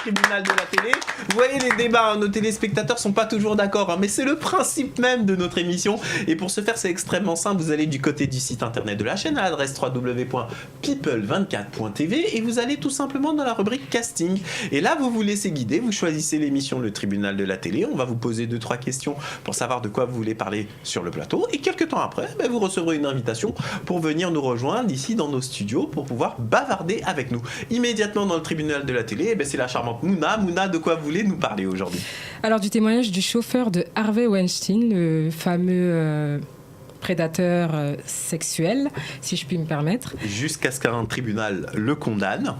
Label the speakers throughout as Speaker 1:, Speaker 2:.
Speaker 1: tribunal de la télé. Vous voyez les débats, nos téléspectateurs sont pas toujours d'accord, mais c'est le principe même de notre émission. Et pour ce faire, c'est extrêmement simple. Vous allez du côté du site internet de la chaîne à l'adresse www.people24.tv et vous allez tout simplement dans la rubrique casting. Et là, vous vous laissez guider, vous choisissez l'émission Le Tribunal de la télé. On va vous poser 2-3 questions pour savoir de quoi vous voulez parler sur le plateau. Et quelques temps après, vous recevrez une invitation pour venir nous rejoindre ici dans nos studios pour pouvoir bavarder avec nous. Immédiatement dans le Tribunal de la télé, c'est la charmante Mouna. Mouna, de quoi vous voulez nous parler aujourd'hui ?
Speaker 2: Alors, du témoignage du chauffeur de Harvey Weinstein, le fameux prédateur sexuel, si je puis me permettre.
Speaker 1: Jusqu'à ce qu'un tribunal le condamne.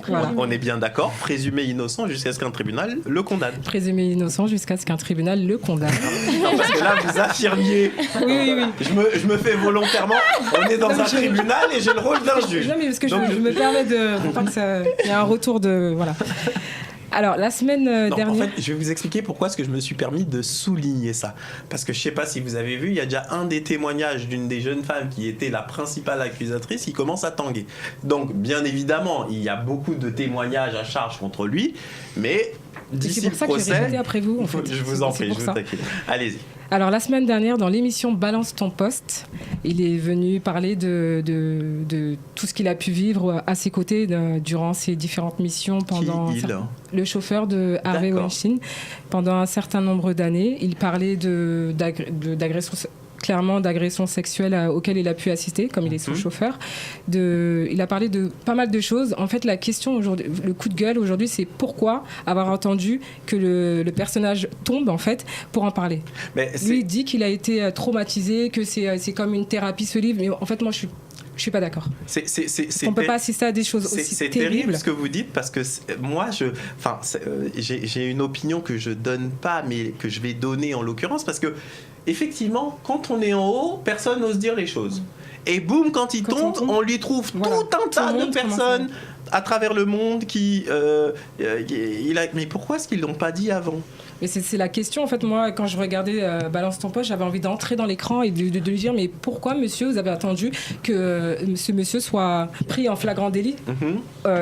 Speaker 2: Voilà.
Speaker 1: On est bien d'accord, présumé innocent jusqu'à ce qu'un tribunal le condamne.
Speaker 2: Présumé innocent jusqu'à ce qu'un tribunal le condamne.
Speaker 1: Non, parce que là, vous affirmiez.
Speaker 2: Oui.
Speaker 1: Je me fais volontairement. On est dans un tribunal et j'ai le rôle d'un juge.
Speaker 2: Non, mais parce que je me permets de. Pour pas que ça. Il y a un retour de. Voilà. Alors, la semaine dernière...
Speaker 1: En fait, je vais vous expliquer pourquoi est-ce que je me suis permis de souligner ça. Parce que je ne sais pas si vous avez vu, il y a déjà un des témoignages d'une des jeunes femmes qui était la principale accusatrice qui commence à tanguer. Donc, bien évidemment, il y a beaucoup de témoignages à charge contre lui, mais d'ici le procès...
Speaker 2: C'est pour ça que j'ai répété après vous, en fait.
Speaker 1: Je vous en prie, je vous taquine. Allez-y.
Speaker 2: Alors, la semaine dernière, dans l'émission Balance ton poste, il est venu parler de tout ce qu'il a pu vivre à ses côtés durant ses différentes missions pendant... Le chauffeur de Harvey Weinstein, pendant un certain nombre d'années. Il parlait d'agression clairement d'agressions sexuelles auxquelles il a pu assister, comme il est son chauffeur. Il a parlé de pas mal de choses. En fait, la question aujourd'hui, le coup de gueule aujourd'hui, c'est pourquoi avoir entendu que le personnage tombe, en fait, pour en parler. Lui, il dit qu'il a été traumatisé, que c'est comme une thérapie, ce livre. Mais en fait, moi, je suis pas d'accord. On peut pas assister à des choses aussi terribles.
Speaker 1: C'est terrible ce que vous dites parce que moi, j'ai une opinion que je donne pas, mais que je vais donner en l'occurrence parce que effectivement, quand on est en haut, personne n'ose dire les choses. Et boum, quand il tombe, on lui trouve tout un tas de personnes à travers le monde qui... Mais pourquoi est-ce qu'ils l'ont pas dit avant ?
Speaker 2: Mais c'est la question, en fait, moi, quand je regardais Balance ton poste, j'avais envie d'entrer dans l'écran et de lui dire, mais pourquoi, monsieur, vous avez attendu que ce monsieur soit pris en flagrant délit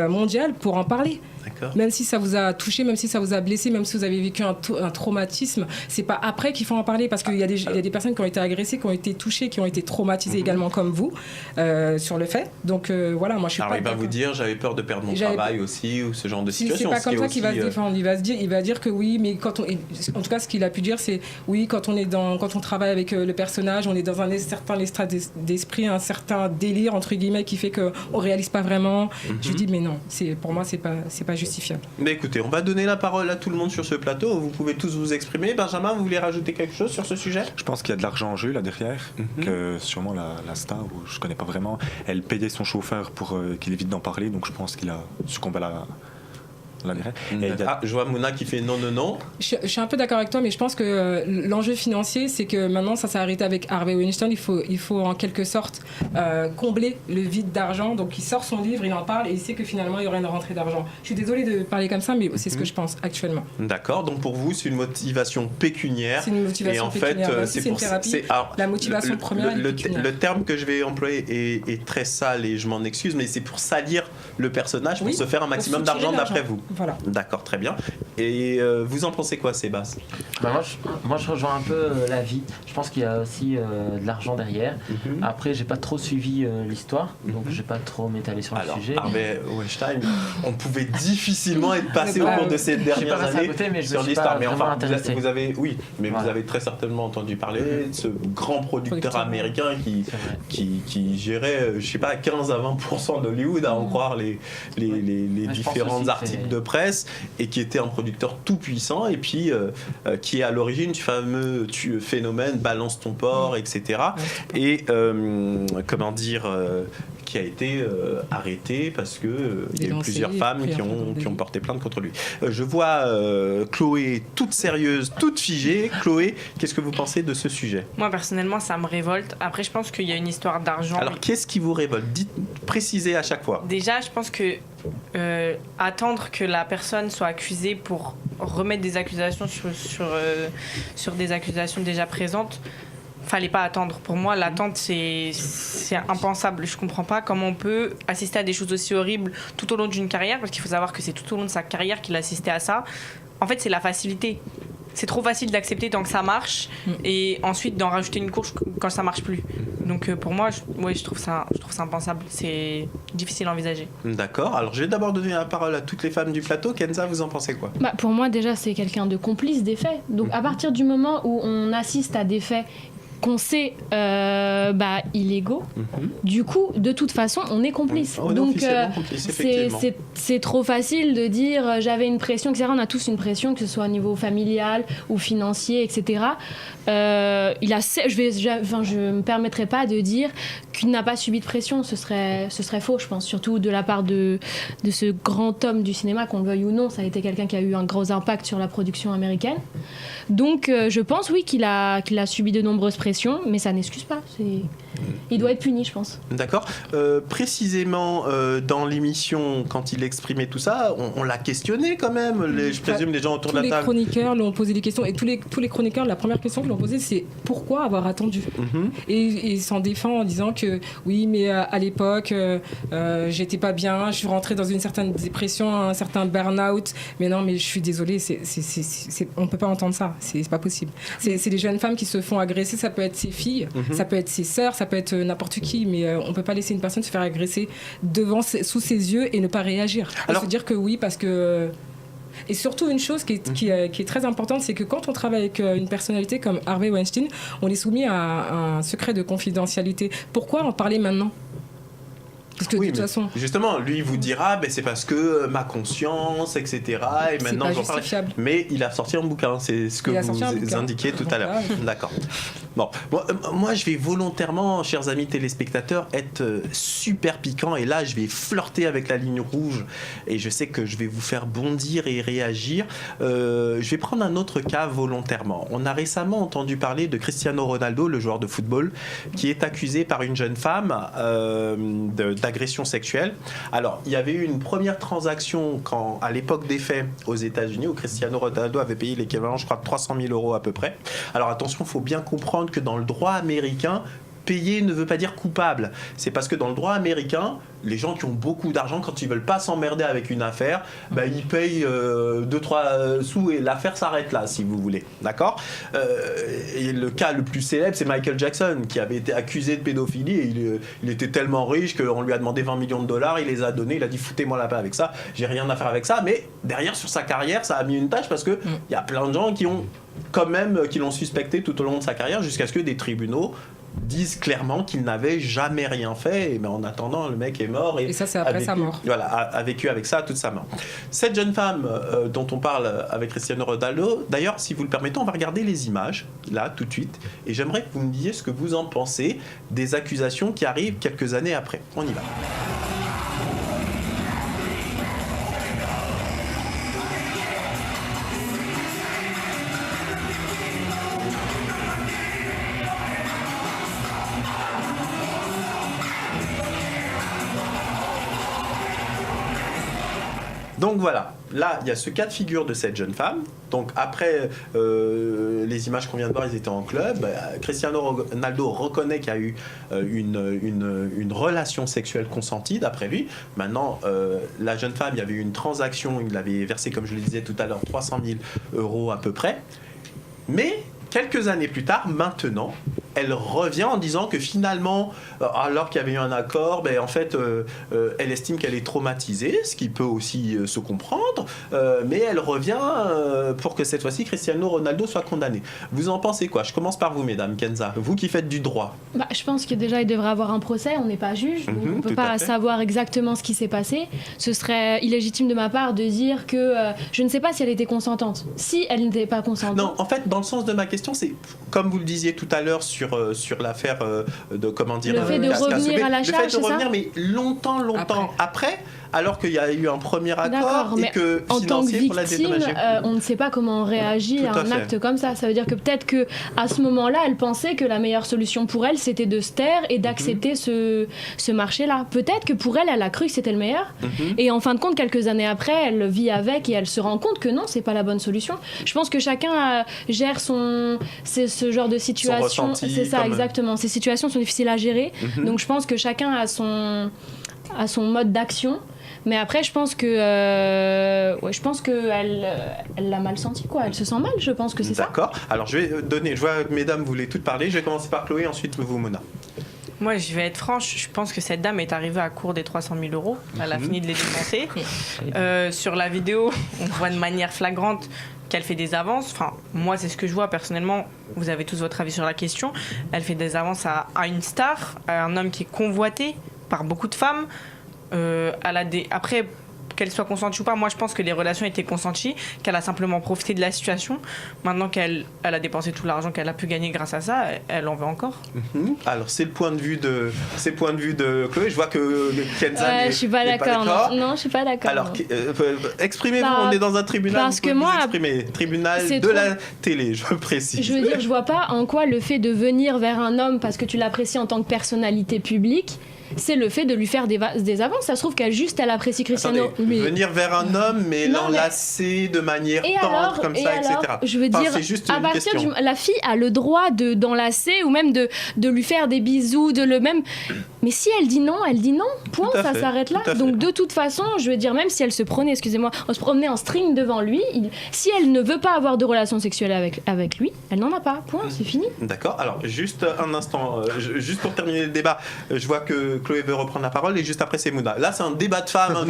Speaker 2: mondial pour en parler ? D'accord. Même si ça vous a touché, même si ça vous a blessé, même si vous avez vécu un traumatisme, c'est pas après qu'il faut en parler parce qu'il y a des personnes qui ont été agressées, qui ont été touchées, qui ont été traumatisées également comme vous sur le fait. Donc voilà, moi je suis pas.
Speaker 1: Il va vous dire j'avais peur de perdre mon travail aussi ou ce genre de situation.
Speaker 2: C'est pas comme ça qu'il va se défendre. Il va dire que oui, mais en tout cas ce qu'il a pu dire c'est oui, quand on travaille avec le personnage, on est dans un certain état d'esprit, un certain délire entre guillemets qui fait que on réalise pas vraiment. Je lui dis mais non, pour moi c'est pas justifiable.
Speaker 1: Mais écoutez, on va donner la parole à tout le monde sur ce plateau. Vous pouvez tous vous exprimer. Benjamin, vous voulez rajouter quelque chose sur ce sujet ?
Speaker 3: Je pense qu'il y a de l'argent en jeu là derrière, que sûrement la star, ou je connais pas vraiment, elle payait son chauffeur pour qu'il évite d'en parler, donc je pense qu'il a succombé à la...
Speaker 1: je vois Mouna qui fait non.
Speaker 2: Je suis un peu d'accord avec toi, mais je pense que l'enjeu financier, c'est que maintenant, ça s'est arrêté avec Harvey Weinstein. Il faut en quelque sorte combler le vide d'argent. Donc, il sort son livre, il en parle et il sait que finalement, il y aura une rentrée d'argent. Je suis désolée de parler comme ça, mais c'est ce que je pense actuellement.
Speaker 1: D'accord. Donc, pour vous, c'est une motivation pécuniaire.
Speaker 2: C'est une motivation pécuniaire.
Speaker 1: Et en fait,
Speaker 2: c'est une thérapie. La motivation première,
Speaker 1: le terme que je vais employer est très sale et je m'en excuse, mais c'est pour salir le personnage, pour se faire un maximum d'argent d'après vous.
Speaker 2: Voilà.
Speaker 1: D'accord, très bien. Et vous en pensez quoi, Sébastien ?
Speaker 4: Moi, je rejoins un peu l'avis. Je pense qu'il y a aussi de l'argent derrière. Après, j'ai pas trop suivi l'histoire, donc je vais pas trop m'étaler sur le sujet.
Speaker 1: Harvey Weinstein, on pouvait difficilement être passé au cours de ces dernières années sur l'histoire. Mais enfin, vous avez très certainement entendu parler de ce grand producteur américain qui gérait, je sais pas, 15 à 20% d'Hollywood, à en croire les différents articles de presse, et qui était un producteur tout puissant et puis qui est à l'origine du fameux phénomène balance ton porc, etc. Et qui a été arrêté parce que il y a eu plusieurs femmes qui ont porté plainte contre lui. Je vois Chloé toute sérieuse, toute figée. Chloé, qu'est-ce que vous pensez de ce sujet ?
Speaker 5: Moi personnellement, ça me révolte. Après, je pense qu'il y a une histoire d'argent.
Speaker 1: Alors, qu'est-ce qui vous révolte ? Précisez à chaque fois.
Speaker 5: Déjà, je pense que attendre que la personne soit accusée pour remettre des accusations sur des accusations déjà présentes, fallait pas attendre. Pour moi, l'attente, c'est impensable. Je comprends pas comment on peut assister à des choses aussi horribles tout au long d'une carrière, parce qu'il faut savoir que c'est tout au long de sa carrière qu'il a assisté à ça. En fait, c'est la facilité. C'est trop facile d'accepter tant que ça marche et ensuite d'en rajouter une couche quand ça marche plus. Donc pour moi, je trouve ça impensable. C'est difficile à envisager.
Speaker 1: D'accord. Alors je vais d'abord donner la parole à toutes les femmes du plateau. Kenza, vous en pensez quoi ?
Speaker 6: Pour moi, déjà, c'est quelqu'un de complice des faits. Donc à partir du moment où on assiste à des faits qu'on sait illégaux, du coup, de toute façon, on est complice. Donc, c'est trop facile de dire j'avais une pression, etc. On a tous une pression, que ce soit au niveau familial ou financier, etc. Je me permettrai pas de dire qu'il n'a pas subi de pression. Ce serait faux, je pense, surtout de la part de ce grand homme du cinéma, qu'on le veuille ou non. Ça a été quelqu'un qui a eu un gros impact sur la production américaine. Donc, je pense, oui, qu'il a subi de nombreuses pressions, mais ça n'excuse pas. Il doit être puni, je pense.
Speaker 1: D'accord. Précisément, dans l'émission, quand il exprimait tout ça, on l'a questionné quand même. Je présume les gens autour de la table.
Speaker 2: Tous les chroniqueurs lui ont posé des questions. Et tous les chroniqueurs, la première question qu'ils lui ont posée, c'est pourquoi avoir attendu ? Et il s'en défend en disant que oui, mais à l'époque, j'étais pas bien, je suis rentrée dans une certaine dépression, un certain burn-out. Mais non, mais je suis désolée, on peut pas entendre ça. C'est pas possible. C'est des jeunes femmes qui se font agresser. Ça peut être ses filles, ça peut être ses sœurs, ça peut être n'importe qui, mais on peut pas laisser une personne se faire agresser sous ses yeux et ne pas réagir. Alors, se dire que oui, parce que... Et surtout, une chose qui est très importante, c'est que quand on travaille avec une personnalité comme Harvey Weinstein, on est soumis à un secret de confidentialité. Pourquoi en parler maintenant ? Parce que de toute façon...
Speaker 1: Justement, lui, il vous dira c'est parce que ma conscience, etc. Et maintenant, j'en parle. Mais il a sorti un bouquin, c'est ce que vous indiquiez tout à l'heure. D'accord. Bon, moi, je vais volontairement, chers amis téléspectateurs, être super piquant. Et là, je vais flirter avec la ligne rouge. Et je sais que je vais vous faire bondir et réagir. Je vais prendre un autre cas volontairement. On a récemment entendu parler de Cristiano Ronaldo, le joueur de football, qui est accusé par une jeune femme d'agression sexuelle. Alors, il y avait eu une première transaction à l'époque des faits aux États-Unis, où Cristiano Ronaldo avait payé l'équivalent, je crois, de 300 000 € à peu près. Alors attention, il faut bien comprendre que dans le droit américain, payer ne veut pas dire coupable. C'est parce que dans le droit américain, les gens qui ont beaucoup d'argent, quand ils veulent pas s'emmerder avec une affaire, ils payent 2-3 sous et l'affaire s'arrête là, si vous voulez. D'accord ? Et le cas le plus célèbre, c'est Michael Jackson, qui avait été accusé de pédophilie et il était tellement riche qu'on lui a demandé 20 millions de dollars, il les a donnés, il a dit foutez-moi la paix avec ça, j'ai rien à faire avec ça. Mais derrière, sur sa carrière, ça a mis une tâche parce que il y a plein de gens qui l'ont suspecté tout au long de sa carrière, jusqu'à ce que des tribunaux disent clairement qu'il n'avait jamais rien fait, mais en attendant, le mec est mort. Et
Speaker 2: ça, c'est après sa mort.
Speaker 1: Voilà, a vécu avec ça toute sa mort. Cette jeune femme dont on parle avec Cristiano Ronaldo, d'ailleurs, si vous le permettez, on va regarder les images, là, tout de suite, et j'aimerais que vous me disiez ce que vous en pensez des accusations qui arrivent quelques années après. On y va. Donc voilà, là il y a ce cas de figure de cette jeune femme. Donc après les images qu'on vient de voir, ils étaient en club. Cristiano Ronaldo reconnaît qu'il y a eu une relation sexuelle consentie d'après lui. Maintenant, la jeune femme, il y avait eu une transaction, il avait versé, comme je le disais tout à l'heure, 300 000 € à peu près. Mais quelques années plus tard, maintenant, elle revient en disant que finalement, alors qu'il y avait eu un accord, en fait, elle estime qu'elle est traumatisée, ce qui peut aussi se comprendre, mais elle revient pour que cette fois-ci, Cristiano Ronaldo soit condamné. Vous en pensez quoi ? Je commence par vous, mesdames. Kenza, vous qui faites du droit.
Speaker 6: Je pense que déjà, il devrait avoir un procès, on n'est pas juge, donc on ne peut pas savoir exactement ce qui s'est passé. Ce serait illégitime de ma part de dire que je ne sais pas si elle était consentante. Si elle n'était pas consentante...
Speaker 1: Non, en fait, dans le sens de ma question, c'est, comme vous le disiez tout à l'heure sur l'affaire de, comment dire...
Speaker 6: Le fait de revenir à la charge,
Speaker 1: le fait de revenir, mais longtemps après, alors qu'il y a eu un premier accord et que
Speaker 6: en tant que
Speaker 1: financier pour la
Speaker 6: victime,
Speaker 1: dédommager.
Speaker 6: On ne sait pas comment on réagit à un acte comme ça. Ça veut dire que peut-être que à ce moment-là, elle pensait que la meilleure solution pour elle, c'était de se taire et d'accepter ce marché-là. Peut-être que pour elle, elle a cru que c'était le meilleur. Et en fin de compte, quelques années après, elle vit avec et elle se rend compte que non, c'est pas la bonne solution. Je pense que chacun gère ce genre de situation. C'est ça, exactement. Ces situations sont difficiles à gérer. Donc je pense que chacun a son mode d'action. Mais après, je pense que elle l'a mal senti, quoi. Elle se sent mal, je pense que c'est ça.
Speaker 1: D'accord. Alors, je vois que mesdames voulaient toutes parler. Je vais commencer par Chloé, ensuite vous, Mona.
Speaker 5: Moi, je vais être franche, je pense que cette dame est arrivée à court des 300 000 €. Elle a fini de les dépenser. Sur la vidéo, on voit de manière flagrante qu'elle fait des avances. Enfin, moi, c'est ce que je vois personnellement. Vous avez tous votre avis sur la question. Elle fait des avances à une star, à un homme qui est convoité par beaucoup de femmes. Après, qu'elle soit consentie ou pas, moi je pense que les relations étaient consenties, qu'elle a simplement profité de la situation. Maintenant qu'elle a dépensé tout l'argent qu'elle a pu gagner grâce à ça, elle en veut encore.
Speaker 1: Alors c'est le point de vue de Chloé. Je vois que Kenza
Speaker 6: je suis pas d'accord. Non, je suis pas d'accord.
Speaker 1: Alors exprimez-vous. On est dans un tribunal.
Speaker 6: Parce que moi,
Speaker 1: tribunal de la télé, je précise.
Speaker 6: Je veux dire, je vois pas en quoi le fait de venir vers un homme parce que tu l'apprécies en tant que personnalité publique, c'est le fait de lui faire des avances. Ça se trouve elle apprécie Cristiano.
Speaker 1: Attendez, venir vers un homme, mais l'enlacer de manière tendre, comme ça, etc.
Speaker 6: Je veux dire,
Speaker 1: c'est juste
Speaker 6: à partir la fille a le droit d'enlacer ou même de lui faire des bisous, mais si elle dit non, point, ça s'arrête là. Donc de toute façon, je veux dire, même si elle se promenait en string devant lui, si elle ne veut pas avoir de relation sexuelle avec lui, elle n'en a pas, point, c'est fini.
Speaker 1: D'accord, alors juste un instant, juste pour terminer le débat, je vois que Chloé veut reprendre la parole et juste après c'est Mouna. Là c'est un débat de femmes,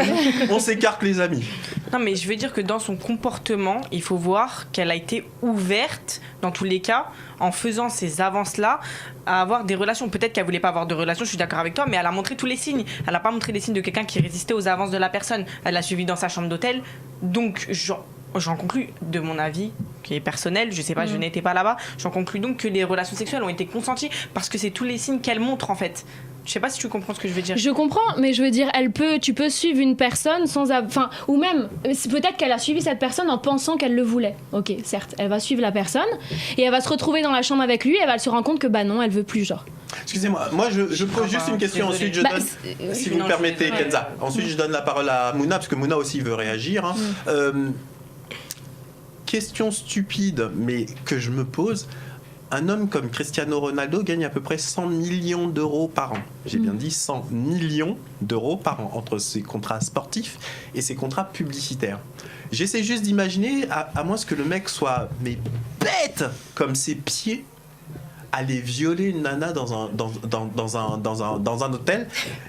Speaker 1: on s'écarte les amis.
Speaker 5: Non mais je veux dire que dans son comportement, il faut voir qu'elle a été ouverte, dans tous les cas, en faisant ces avances-là, à avoir des relations. Peut-être qu'elle voulait pas avoir de relations, je suis d'accord avec toi, mais elle a montré tous les signes. Elle n'a pas montré les signes de quelqu'un qui résistait aux avances de la personne. Elle l'a suivi dans sa chambre d'hôtel. Donc j'en conclus, de mon avis, qui est personnel, je sais pas, je n'étais pas là-bas, j'en conclus donc que les relations sexuelles ont été consenties parce que c'est tous les signes qu'elle montre en fait. Je sais pas si tu comprends ce que je veux dire.
Speaker 6: Je comprends, mais je veux dire, tu peux suivre une personne ou même, peut-être qu'elle a suivi cette personne en pensant qu'elle le voulait. Ok, certes, elle va suivre la personne et elle va se retrouver dans la chambre avec lui et elle va se rendre compte que non, elle veut plus, genre.
Speaker 1: Excusez-moi, moi je pose juste une question, ensuite je donne, si vous me permettez Kenza, ensuite je donne la parole à Mouna, parce que Mouna aussi veut réagir. Question stupide, mais que je me pose. Un homme comme Cristiano Ronaldo gagne à peu près 100 millions d'euros par an. J'ai bien dit 100 millions d'euros par an entre ses contrats sportifs et ses contrats publicitaires. J'essaie juste d'imaginer, à moins que le mec soit bête comme ses pieds, aller violer une nana dans un hôtel,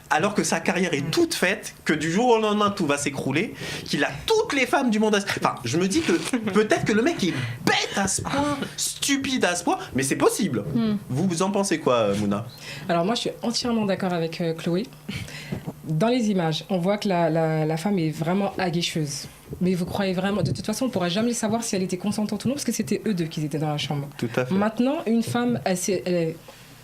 Speaker 1: alors que sa carrière est toute faite, que du jour au lendemain tout va s'écrouler, qu'il a toutes les femmes du monde. Enfin, je me dis que peut-être que le mec est bête à ce point, stupide à ce point, mais c'est possible. Vous en pensez quoi, Mouna ?
Speaker 2: Alors moi, je suis entièrement d'accord avec Chloé. Dans les images, on voit que la femme est vraiment aguicheuse. Mais vous croyez vraiment... De toute façon, on ne pourra jamais savoir si elle était consentante ou non, parce que c'était eux deux qui étaient dans la chambre.
Speaker 1: Tout à fait.
Speaker 2: Maintenant, une femme,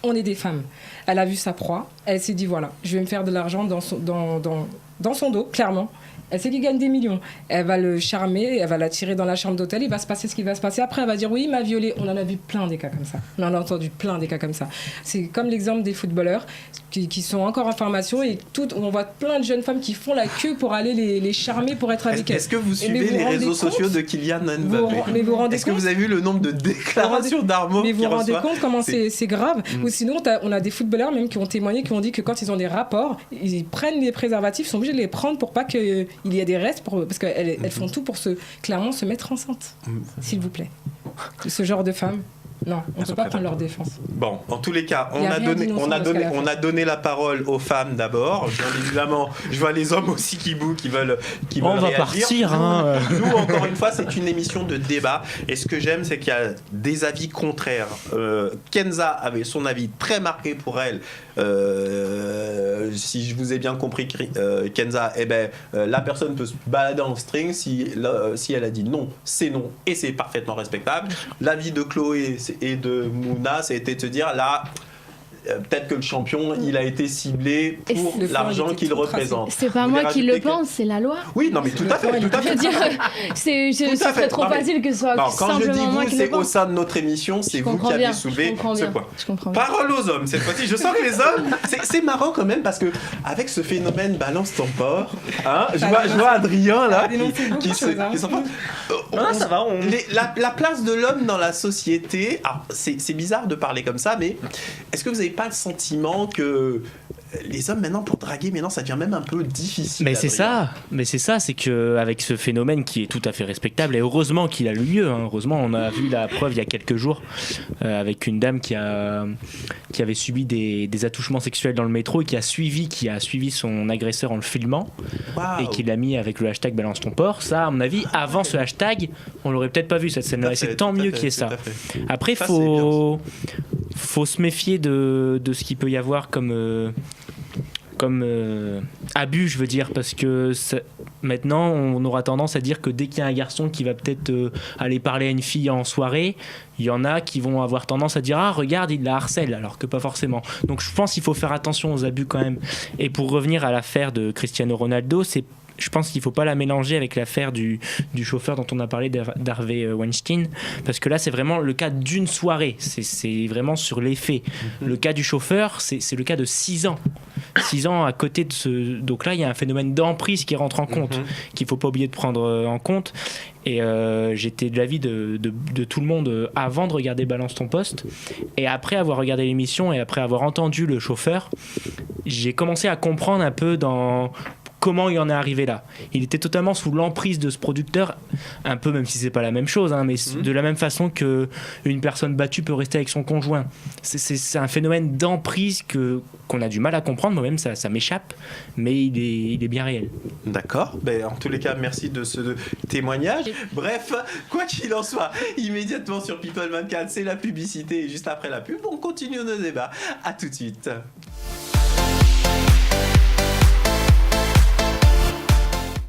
Speaker 2: on est des femmes. Elle a vu sa proie. Elle s'est dit, voilà, je vais me faire de l'argent dans son dos, clairement. Elle sait qu'il gagne des millions. Elle va le charmer, elle va l'attirer dans la chambre d'hôtel. Il va se passer ce qui va se passer. Après, elle va dire, oui, il m'a violée. On en a vu plein des cas comme ça. On en a entendu plein des cas comme ça. C'est comme l'exemple des footballeurs qui sont encore en formation et on voit plein de jeunes femmes qui font la queue pour aller les charmer, pour être avec elles.
Speaker 1: Est-ce que vous suivez les réseaux sociaux de Kylian Mbappé ? Est-ce que vous avez vu le nombre de déclarations d'amour qu'il reçoit ?
Speaker 2: Mais vous vous rendez compte comment c'est grave ? Ou sinon, on a des footballeurs même qui ont témoigné, qui ont dit que quand ils ont des rapports, ils prennent les préservatifs, ils sont obligés de les prendre pour pas qu'il y ait des restes, parce qu'elles font tout pour clairement se mettre enceinte. S'il vous plaît. Ce genre de femmes. Non, on ne peut pas prendre leur défense.
Speaker 1: Bon, en tous les cas, on a donné la parole aux femmes d'abord. Bien évidemment, je vois les hommes aussi qui veulent réagir.
Speaker 7: On va partir.
Speaker 1: Nous, encore une fois, c'est une émission de débat. Et ce que j'aime, c'est qu'il y a des avis contraires. Kenza avait son avis très marqué pour elle. Si je vous ai bien compris, Kenza, la personne peut se balader en string. Si elle a dit non, c'est non. Et c'est parfaitement respectable. L'avis de Chloé et de Mouna, ça a été de se dire là, peut-être que le champion, il a été ciblé pour l'argent qu'il représente.
Speaker 6: C'est pas moi qui le pense, c'est la loi.
Speaker 1: Oui, non, mais tout à fait.
Speaker 6: Je veux dire, ce serait trop facile que ce soit simplement moi qui le pense. Quand je dis vous, c'est au sein de
Speaker 1: notre émission, c'est vous qui avez soulevé ce point. Parole aux hommes, cette fois-ci. Je sens que les hommes, c'est marrant quand même, parce que avec ce phénomène balance ton porc, je vois Adrien là, qui s'en ça va. La place de l'homme dans la société, alors c'est bizarre de parler comme ça, mais est-ce que vous n'avez pas le sentiment que les hommes maintenant, pour draguer, ça devient même un peu difficile?
Speaker 7: Mais c'est ça, c'est qu'avec ce phénomène qui est tout à fait respectable, et heureusement qu'il a eu lieu, heureusement, on a vu la preuve il y a quelques jours avec une dame qui avait subi des attouchements sexuels dans le métro et qui a suivi son agresseur en le filmant et qui l'a mis avec le hashtag balance ton porc. Ça, à mon avis, avant ce hashtag, on l'aurait peut-être pas vu cette scène-là, et c'est tant mieux qu'il y ait ça. Après, faut se méfier de ce qu'il peut y avoir comme abus, je veux dire, parce que maintenant on aura tendance à dire que dès qu'il y a un garçon qui va peut-être aller parler à une fille en soirée, il y en a qui vont avoir tendance à dire regarde, il la harcèle, alors que pas forcément. Donc je pense qu'il faut faire attention aux abus quand même. Et pour revenir à l'affaire de Cristiano Ronaldo, je pense qu'il ne faut pas la mélanger avec l'affaire du chauffeur dont on a parlé, d'Harvey Weinstein, parce que là c'est vraiment le cas d'une soirée, c'est vraiment sur les faits. Le cas du chauffeur, c'est le cas de 6 ans. 6 ans à côté de ce... Donc là il y a un phénomène d'emprise qui rentre en compte, qu'il ne faut pas oublier de prendre en compte. Et j'étais de l'avis de tout le monde avant de regarder Balance ton poste, et après avoir regardé l'émission et après avoir entendu le chauffeur, j'ai commencé à comprendre un peu comment il en est arrivé là. Il était totalement sous l'emprise de ce producteur, un peu, même si c'est pas la même chose, mais de la même façon qu'une personne battue peut rester avec son conjoint. C'est un phénomène d'emprise qu'on a du mal à comprendre, moi-même ça m'échappe, mais il est bien réel.
Speaker 1: D'accord, en tous les cas, merci de ce témoignage. Bref, quoi qu'il en soit, immédiatement sur People 24, c'est la publicité, et juste après la pub, on continue nos débats. À tout de suite.